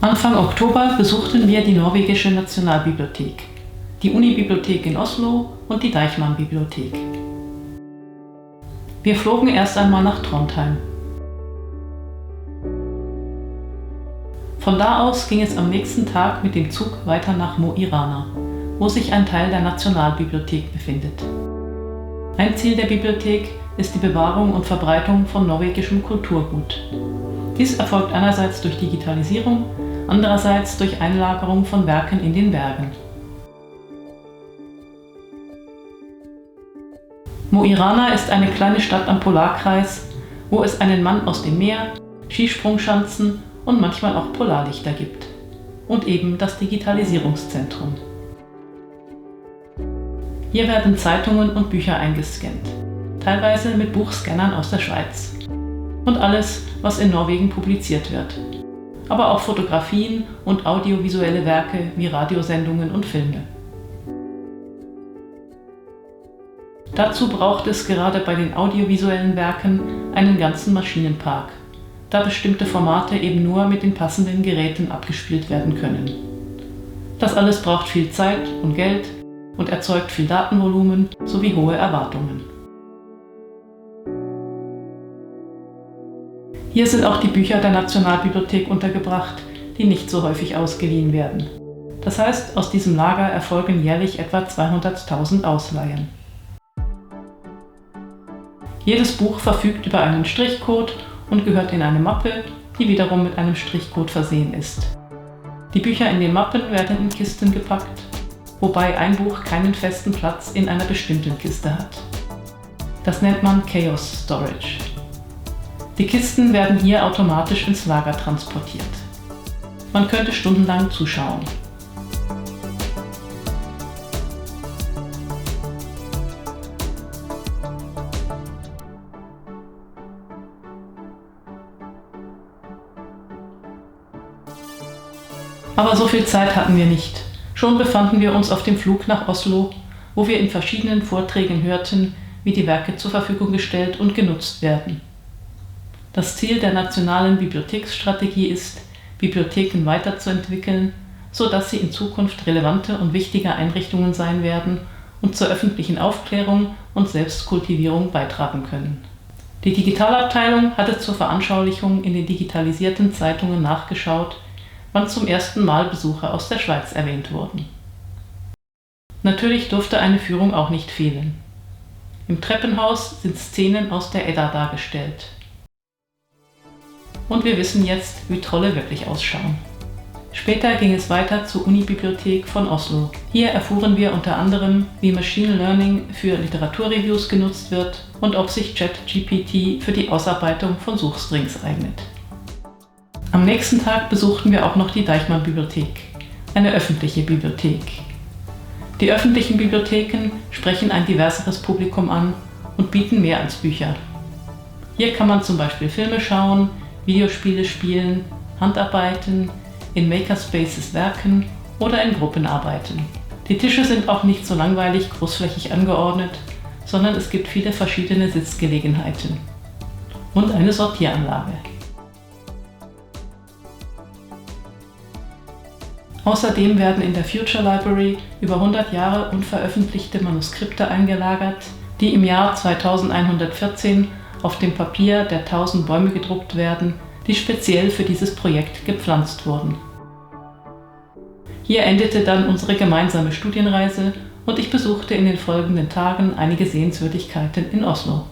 Anfang Oktober besuchten wir die norwegische Nationalbibliothek, die Unibibliothek in Oslo und die Deichman-Bibliothek. Wir flogen erst einmal nach Trondheim. Von da aus ging es am nächsten Tag mit dem Zug weiter nach Mo i Rana, wo sich ein Teil der Nationalbibliothek befindet. Ein Ziel der Bibliothek ist die Bewahrung und Verbreitung von norwegischem Kulturgut. Dies erfolgt einerseits durch Digitalisierung, andererseits durch Einlagerung von Werken in den Bergen. Mo i Rana ist eine kleine Stadt am Polarkreis, wo es einen Mann aus dem Meer, Skisprungschanzen und manchmal auch Polarlichter gibt. Und eben das Digitalisierungszentrum. Hier werden Zeitungen und Bücher eingescannt, teilweise mit Buchscannern aus der Schweiz. Und alles, was in Norwegen publiziert wird. Aber auch Fotografien und audiovisuelle Werke wie Radiosendungen und Filme. Dazu braucht es gerade bei den audiovisuellen Werken einen ganzen Maschinenpark, da bestimmte Formate eben nur mit den passenden Geräten abgespielt werden können. Das alles braucht viel Zeit und Geld und erzeugt viel Datenvolumen sowie hohe Erwartungen. Hier sind auch die Bücher der Nationalbibliothek untergebracht, die nicht so häufig ausgeliehen werden. Das heißt, aus diesem Lager erfolgen jährlich etwa 200.000 Ausleihen. Jedes Buch verfügt über einen Strichcode und gehört in eine Mappe, die wiederum mit einem Strichcode versehen ist. Die Bücher in den Mappen werden in Kisten gepackt, wobei ein Buch keinen festen Platz in einer bestimmten Kiste hat. Das nennt man Chaos Storage. Die Kisten werden hier automatisch ins Lager transportiert. Man könnte stundenlang zuschauen. Aber so viel Zeit hatten wir nicht. Schon befanden wir uns auf dem Flug nach Oslo, wo wir in verschiedenen Vorträgen hörten, wie die Werke zur Verfügung gestellt und genutzt werden. Das Ziel der nationalen Bibliotheksstrategie ist, Bibliotheken weiterzuentwickeln, sodass sie in Zukunft relevante und wichtige Einrichtungen sein werden und zur öffentlichen Aufklärung und Selbstkultivierung beitragen können. Die Digitalabteilung hatte zur Veranschaulichung in den digitalisierten Zeitungen nachgeschaut, wann zum ersten Mal Besucher aus der Schweiz erwähnt wurden. Natürlich durfte eine Führung auch nicht fehlen. Im Treppenhaus sind Szenen aus der Edda dargestellt. Und wir wissen jetzt, wie Trolle wirklich ausschauen. Später ging es weiter zur Unibibliothek von Oslo. Hier erfuhren wir unter anderem, wie Machine Learning für Literaturreviews genutzt wird und ob sich ChatGPT für die Ausarbeitung von Suchstrings eignet. Am nächsten Tag besuchten wir auch noch die Deichman-Bibliothek, eine öffentliche Bibliothek. Die öffentlichen Bibliotheken sprechen ein diverseres Publikum an und bieten mehr als Bücher. Hier kann man zum Beispiel Filme schauen, Videospiele spielen, Handarbeiten, in Makerspaces werken oder in Gruppen arbeiten. Die Tische sind auch nicht so langweilig großflächig angeordnet, sondern es gibt viele verschiedene Sitzgelegenheiten und eine Sortieranlage. Außerdem werden in der Future Library über 100 Jahre unveröffentlichte Manuskripte eingelagert, die im Jahr 2114 auf dem Papier der 1000 Bäume gedruckt werden, die speziell für dieses Projekt gepflanzt wurden. Hier endete dann unsere gemeinsame Studienreise und ich besuchte in den folgenden Tagen einige Sehenswürdigkeiten in Oslo.